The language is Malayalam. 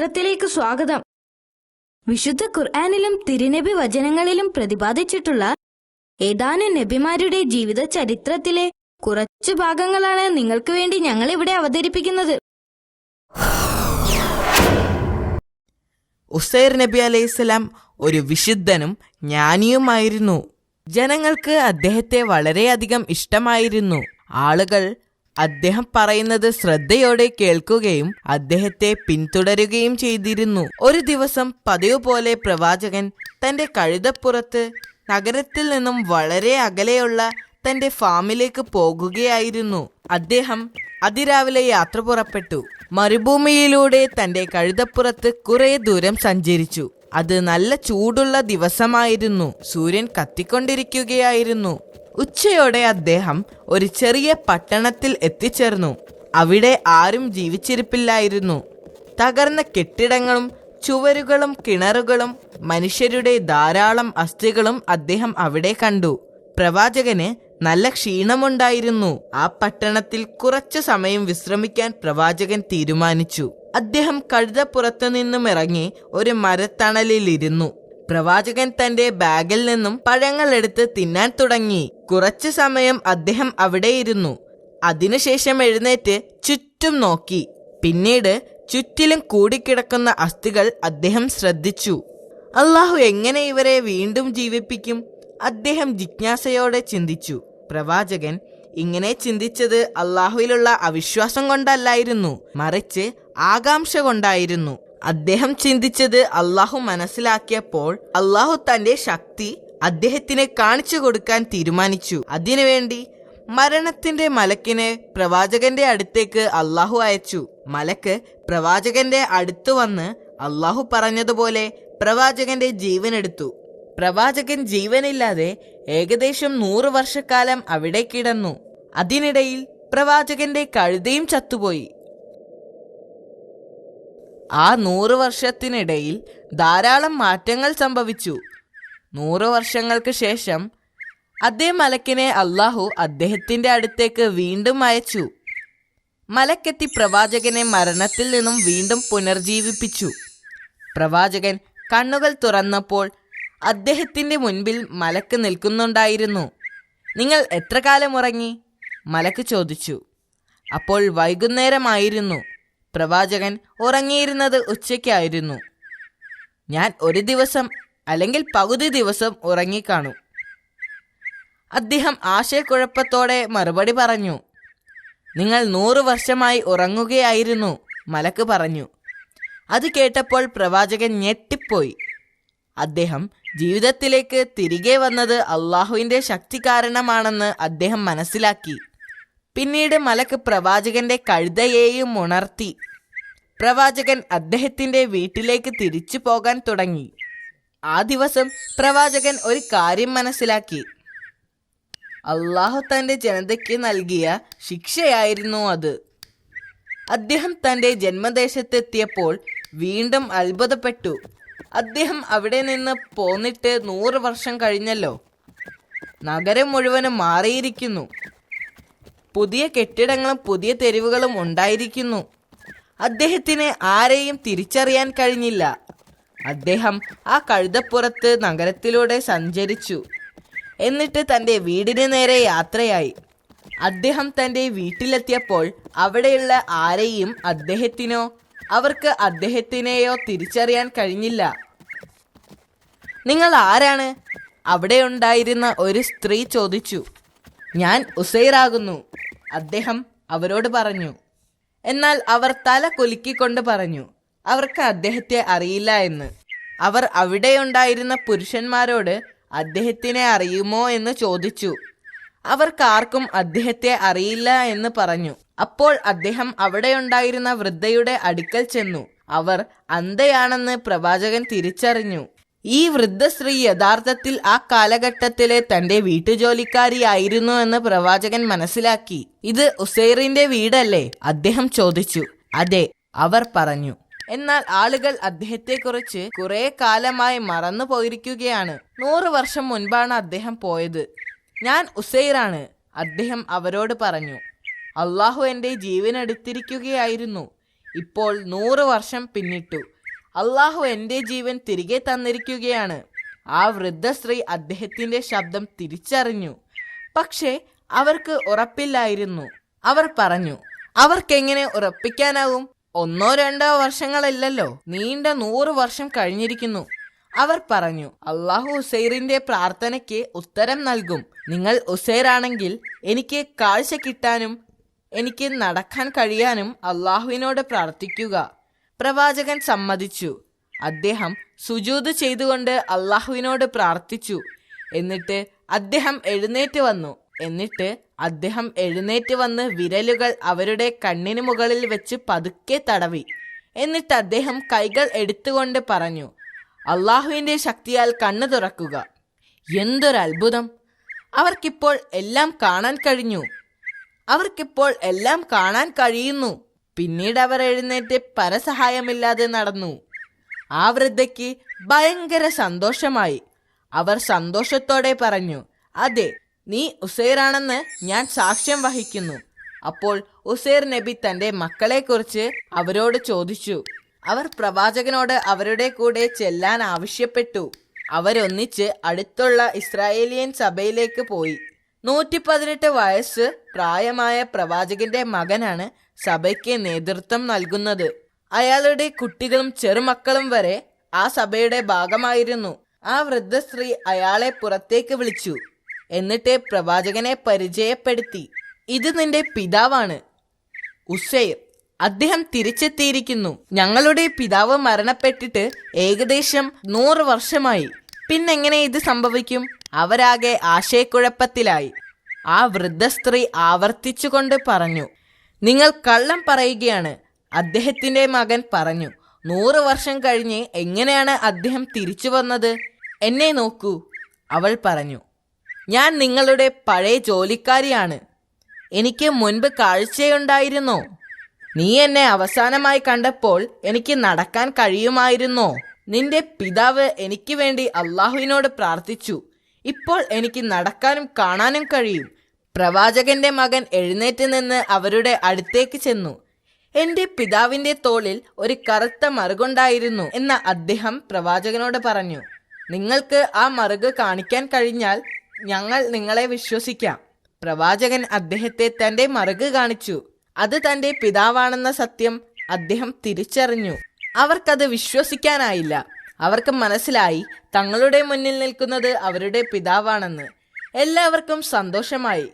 ചരിത്രത്തിലേക്ക് സ്വാഗതം. വിശുദ്ധ ഖുർആനിലും തിരുനബി വചനങ്ങളിലും പ്രതിപാദിച്ചിട്ടുള്ള ഏതാനും നബിമാരുടെ ജീവിത ചരിത്രത്തിലെ കുറച്ചു ഭാഗങ്ങളാണ് നിങ്ങൾക്ക് വേണ്ടി ഞങ്ങൾ ഇവിടെ അവതരിപ്പിക്കുന്നത്. ഉസൈർ നബി അലൈഹിസ്സലാം ഒരു വിശുദ്ധനും ജ്ഞാനിയുമായിരുന്നു. ജനങ്ങൾക്ക് അദ്ദേഹത്തെ വളരെയധികം ഇഷ്ടമായിരുന്നു. ആളുകൾ അദ്ദേഹം പറയുന്നത് ശ്രദ്ധയോടെ കേൾക്കുകയും അദ്ദേഹത്തെ പിന്തുടരുകയും ചെയ്തിരുന്നു. ഒരു ദിവസം പതിവ് പോലെ പ്രവാചകൻ തന്റെ കഴുതപ്പുറത്ത് നഗരത്തിൽ നിന്നും വളരെ അകലെയുള്ള തന്റെ ഫാമിലേക്ക് പോകുകയായിരുന്നു. അദ്ദേഹം അതിരാവിലെ യാത്ര പുറപ്പെട്ടു. മരുഭൂമിയിലൂടെ തന്റെ കഴുതപ്പുറത്ത് കുറെ ദൂരം സഞ്ചരിച്ചു. അത് നല്ല ചൂടുള്ള ദിവസമായിരുന്നു. സൂര്യൻ കത്തിക്കൊണ്ടിരിക്കുകയായിരുന്നു. ഉച്ചയോടെ അദ്ദേഹം ഒരു ചെറിയ പട്ടണത്തിൽ എത്തിച്ചേർന്നു. അവിടെ ആരും ജീവിച്ചിരിപ്പില്ലായിരുന്നു. തകർന്ന കെട്ടിടങ്ങളും ചുവരുകളും കിണറുകളും മനുഷ്യരുടെ ധാരാളം അസ്ഥികളും അദ്ദേഹം അവിടെ കണ്ടു. പ്രവാചകന് നല്ല ക്ഷീണമുണ്ടായിരുന്നു. ആ പട്ടണത്തിൽ കുറച്ചു സമയം വിശ്രമിക്കാൻ പ്രവാചകൻ തീരുമാനിച്ചു. അദ്ദേഹം കഴുതപ്പുറത്തു നിന്നും ഇറങ്ങി ഒരു മരത്തണലിലിരുന്നു. പ്രവാചകൻ തന്റെ ബാഗിൽ നിന്നും പഴങ്ങൾ എടുത്ത് തിന്നാൻ തുടങ്ങി. കുറച്ചു സമയം അദ്ദേഹം അവിടെയിരുന്നു. അതിനുശേഷം എഴുന്നേറ്റ് ചുറ്റും നോക്കി. പിന്നീട് ചുറ്റിലും കൂടിക്കിടക്കുന്ന അസ്ഥികൾ അദ്ദേഹം ശ്രദ്ധിച്ചു. അള്ളാഹു എങ്ങനെ ഇവരെ വീണ്ടും ജീവിപ്പിക്കും? അദ്ദേഹം ജിജ്ഞാസയോടെ ചിന്തിച്ചു. പ്രവാചകൻ ഇങ്ങനെ ചിന്തിച്ചത് അള്ളാഹുവിലുള്ള അവിശ്വാസം കൊണ്ടല്ലായിരുന്നു, മറിച്ച് ആകാംക്ഷ കൊണ്ടായിരുന്നു. അദ്ദേഹം ചിന്തിച്ചത് അള്ളാഹു മനസ്സിലാക്കിയപ്പോൾ അള്ളാഹു തന്റെ ശക്തി അദ്ദേഹത്തിന് കാണിച്ചു കൊടുക്കാൻ തീരുമാനിച്ചു. അതിനുവേണ്ടി മരണത്തിന്റെ മലക്കിനെ പ്രവാചകന്റെ അടുത്തേക്ക് അള്ളാഹു അയച്ചു. മലക്ക് പ്രവാചകന്റെ അടുത്ത് വന്ന് അള്ളാഹു പറഞ്ഞതുപോലെ പ്രവാചകന്റെ ജീവനെടുത്തു. പ്രവാചകൻ ജീവനില്ലാതെ ഏകദേശം 100 വർഷക്കാലം അവിടെ കിടന്നു. അതിനിടയിൽ പ്രവാചകന്റെ കഴുതയും ചത്തുപോയി. ആ 100 വർഷത്തിനിടയിൽ ധാരാളം മാറ്റങ്ങൾ സംഭവിച്ചു. 100 വർഷങ്ങൾക്ക് ശേഷം അതേ മലക്കിനെ അള്ളാഹു അദ്ദേഹത്തിന്റെ അടുത്തേക്ക് വീണ്ടും അയച്ചു. മലക്കെത്തി പ്രവാചകനെ മരണത്തിൽ നിന്നും വീണ്ടും പുനർജീവിപ്പിച്ചു. പ്രവാചകൻ കണ്ണുകൾ തുറന്നപ്പോൾ അദ്ദേഹത്തിന്റെ മുൻപിൽ മലക്ക് നിൽക്കുന്നുണ്ടായിരുന്നു. നിങ്ങൾ എത്ര കാലം ഉറങ്ങി? മലക്ക് ചോദിച്ചു. അപ്പോൾ വൈകുന്നേരമായിരുന്നു. പ്രവാചകൻ ഉറങ്ങിയിരുന്നത് ഉച്ചയ്ക്കായിരുന്നു. ഞാൻ ഒരു ദിവസം അല്ലെങ്കിൽ പകുതി ദിവസം ഉറങ്ങിക്കാണും. അദ്ദേഹം ആശയക്കുഴപ്പത്തോടെ മറുപടി പറഞ്ഞു. നിങ്ങൾ 100 വർഷമായി ഉറങ്ങുകയായിരുന്നു, മലക്ക് പറഞ്ഞു. അത് കേട്ടപ്പോൾ പ്രവാചകൻ ഞെട്ടിപ്പോയി. അദ്ദേഹം ജീവിതത്തിലേക്ക് തിരികെ വന്നത് അള്ളാഹുവിന്റെ ശക്തി കാരണമാണെന്ന് അദ്ദേഹം മനസ്സിലാക്കി. പിന്നീട് മലക്ക് പ്രവാചകന്റെ കഴുതയെയും ഉണർത്തി. പ്രവാചകൻ അദ്ദേഹത്തിന്റെ വീട്ടിലേക്ക് തിരിച്ചു പോകാൻ തുടങ്ങി. ആ ദിവസം പ്രവാചകൻ ഒരു കാര്യം മനസ്സിലാക്കി. അള്ളാഹു തന്റെ ജനതയ്ക്ക് നൽകിയ ശിക്ഷയായിരുന്നു അത്. അദ്ദേഹം തന്റെ ജന്മദേശത്തെത്തിയപ്പോൾ വീണ്ടും അത്ഭുതപ്പെട്ടു. അദ്ദേഹം അവിടെ നിന്ന് പോന്നിട്ട് 100 വർഷം കഴിഞ്ഞല്ലോ. നഗരം മുഴുവനും മാറിയിരിക്കുന്നു. പുതിയ കെട്ടിടങ്ങളും പുതിയ തെരുവുകളും ഉണ്ടായിരിക്കുന്നു. അദ്ദേഹത്തിന് ആരെയും തിരിച്ചറിയാൻ കഴിഞ്ഞില്ല. അദ്ദേഹം ആ കഴുതപ്പുറത്ത് നഗരത്തിലൂടെ സഞ്ചരിച്ചു. എന്നിട്ട് തൻ്റെ വീടിന് നേരെ യാത്രയായി. അദ്ദേഹം തൻ്റെ വീട്ടിലെത്തിയപ്പോൾ അവിടെയുള്ള ആരെയും അദ്ദേഹത്തിനോ അവർക്ക് അദ്ദേഹത്തിനെയോ തിരിച്ചറിയാൻ കഴിഞ്ഞില്ല. നിങ്ങൾ ആരാണ്? അവിടെ ഉണ്ടായിരുന്ന ഒരു സ്ത്രീ ചോദിച്ചു. ഞാൻ ഉസൈറാകുന്നു, അദ്ദേഹം അവരോട് പറഞ്ഞു. എന്നാൽ അവർ തല കുലുക്കിക്കൊണ്ട് പറഞ്ഞു അവർക്ക് അദ്ദേഹത്തെ അറിയില്ല എന്ന്. അവർ അവിടെയുണ്ടായിരുന്ന പുരുഷന്മാരോട് അദ്ദേഹത്തിനെ അറിയുമോ എന്ന് ചോദിച്ചു. അവർക്കാർക്കും അദ്ദേഹത്തെ അറിയില്ല എന്ന് പറഞ്ഞു. അപ്പോൾ അദ്ദേഹം അവിടെയുണ്ടായിരുന്ന വൃദ്ധയുടെ അടുക്കൽ ചെന്നു. അവർ അന്ധയാണെന്ന് പ്രവാചകൻ തിരിച്ചറിഞ്ഞു. ഈ വൃദ്ധ സ്ത്രീ യഥാർത്ഥത്തിൽ ആ കാലഘട്ടത്തിലെ തന്റെ വീട്ടുജോലിക്കാരിയായിരുന്നു എന്ന് പ്രവാചകൻ മനസ്സിലാക്കി. ഇത് ഉസൈറിന്റെ വീടല്ലേ? അദ്ദേഹം ചോദിച്ചു. അതെ, അവർ പറഞ്ഞു. എന്നാൽ ആളുകൾ അദ്ദേഹത്തെക്കുറിച്ച് കുറെ കാലമായി മറന്നു പോയിരിക്കുകയാണ്. 100 വർഷം മുൻപാണ് അദ്ദേഹം പോയത്. ഞാൻ ഉസൈറാണ്, അദ്ദേഹം അവരോട് പറഞ്ഞു. അള്ളാഹു എൻ്റെ ജീവൻ എടുത്തിരിക്കുകയായിരുന്നു. ഇപ്പോൾ 100 വർഷം പിന്നിട്ടു. അള്ളാഹു എൻ്റെ ജീവൻ തിരികെ തന്നിരിക്കുകയാണ്. ആ വൃദ്ധ സ്ത്രീ അദ്ദേഹത്തിന്റെ ശബ്ദം തിരിച്ചറിഞ്ഞു. പക്ഷേ അവർക്ക് ഉറപ്പില്ലായിരുന്നു. അവർ പറഞ്ഞു, അവർക്കെങ്ങനെ ഉറപ്പിക്കാനാവും? 1-2 വർഷങ്ങളല്ലല്ലോ, നീണ്ട 100 വർഷം കഴിഞ്ഞിരിക്കുന്നു. അവർ പറഞ്ഞു, അള്ളാഹു ഉസൈറിന്റെ പ്രാർത്ഥനയ്ക്ക് ഉത്തരം നൽകും. നിങ്ങൾ ഉസൈറാണെങ്കിൽ എനിക്ക് കാഴ്ച കിട്ടാനും എനിക്ക് നടക്കാൻ കഴിയാനും അള്ളാഹുവിനോട് പ്രാർത്ഥിക്കുക. പ്രവാചകൻ സമ്മതിച്ചു. അദ്ദേഹം സുജൂദ് ചെയ്തുകൊണ്ട് അള്ളാഹുവിനോട് പ്രാർത്ഥിച്ചു. എന്നിട്ട് അദ്ദേഹം എഴുന്നേറ്റ് വന്ന് വിരലുകൾ അവരുടെ കണ്ണിന് മുകളിൽ വെച്ച് പതുക്കെ തടവി. എന്നിട്ട് അദ്ദേഹം കൈകൾ എടുത്തുകൊണ്ട് പറഞ്ഞു, അള്ളാഹുവിന്റെ ശക്തിയാൽ കണ്ണു തുറക്കുക. എന്തൊരത്ഭുതം! അവർക്കിപ്പോൾ എല്ലാം കാണാൻ കഴിയുന്നു. പിന്നീട് അവർ എഴുന്നേറ്റ് പരസഹായമില്ലാതെ നടന്നു. ആ വൃദ്ധയ്ക്ക് ഭയങ്കര സന്തോഷമായി. അവർ സന്തോഷത്തോടെ പറഞ്ഞു, അതെ, നീ ഉസൈറാണെന്ന് ഞാൻ സാക്ഷ്യം വഹിക്കുന്നു. അപ്പോൾ ഉസൈർ നബി തന്റെ മക്കളെക്കുറിച്ച് അവരോട് ചോദിച്ചു. അവർ പ്രവാചകനോട് അവരുടെ കൂടെ ചെല്ലാൻ ആവശ്യപ്പെട്ടു. അവരൊന്നിച്ച് അടുത്തുള്ള ഇസ്രായേലിയൻ സഭയിലേക്ക് പോയി. 118 വയസ്സ് പ്രായമായ പ്രവാചകന്റെ മകനാണ് സഭയ്ക്ക് നേതൃത്വം നൽകുന്നത്. അയാളുടെ കുട്ടികളും ചെറുമക്കളും വരെ ആ സഭയുടെ ഭാഗമായിരുന്നു. ആ വൃദ്ധ സ്ത്രീ അയാളെ പുറത്തേക്ക് വിളിച്ചു. എന്നിട്ട് പ്രവാചകനെ പരിചയപ്പെടുത്തി. ഇത് നിന്റെ പിതാവാണ്, ഉസൈർ. അദ്ദേഹം തിരിച്ചെത്തിയിരിക്കുന്നു. ഞങ്ങളുടെ പിതാവ് മരണപ്പെട്ടിട്ട് ഏകദേശം 100 വർഷമായി. പിന്നെങ്ങനെ ഇത് സംഭവിക്കും? അവരാകെ ആശയക്കുഴപ്പത്തിലായി. ആ വൃദ്ധ സ്ത്രീ ആവർത്തിച്ചുകൊണ്ട് പറഞ്ഞു, നിങ്ങൾ കള്ളം പറയുകയാണ്. അദ്ദേഹത്തിന്റെ മകൻ പറഞ്ഞു, 100 വർഷം കഴിഞ്ഞ് എങ്ങനെയാണ് അദ്ദേഹം തിരിച്ചു വന്നത്? എന്നെ നോക്കൂ, അവൾ പറഞ്ഞു. ഞാൻ നിങ്ങളുടെ പഴയ ജോലിക്കാരിയാണ്. എനിക്ക് മുൻപ് കാഴ്ചയുണ്ടായിരുന്നോ? നീ എന്നെ അവസാനമായി കണ്ടപ്പോൾ എനിക്ക് നടക്കാൻ കഴിയുമായിരുന്നോ? നിന്റെ പിതാവ് എനിക്ക് വേണ്ടി അള്ളാഹുവിനോട് പ്രാർത്ഥിച്ചു. ഇപ്പോൾ എനിക്ക് നടക്കാനും കാണാനും കഴിയും. പ്രവാചകന്റെ മകൻ എഴുന്നേറ്റ് നിന്ന് അവരുടെ അടുത്തേക്ക് ചെന്നു. എന്റെ പിതാവിന്റെ തോളിൽ ഒരു കറുത്ത മറുകുണ്ടായിരുന്നു എന്ന് അദ്ദേഹം പ്രവാചകനോട് പറഞ്ഞു. നിങ്ങൾക്ക് ആ മറുക് കാണിക്കാൻ കഴിഞ്ഞാൽ ഞങ്ങൾ നിങ്ങളെ വിശ്വസിക്കാം. പ്രവാചകൻ അദ്ദേഹത്തെ തന്റെ മറുക് കാണിച്ചു. അത് തന്റെ പിതാവാണെന്ന സത്യം അദ്ദേഹം തിരിച്ചറിഞ്ഞു. അവർക്കത് വിശ്വസിക്കാനായില്ല. അവർക്ക് മനസ്സിലായി തങ്ങളുടെ മുന്നിൽ നിൽക്കുന്നത് അവരുടെ പിതാവാണെന്ന്. എല്ലാവർക്കും സന്തോഷമായി.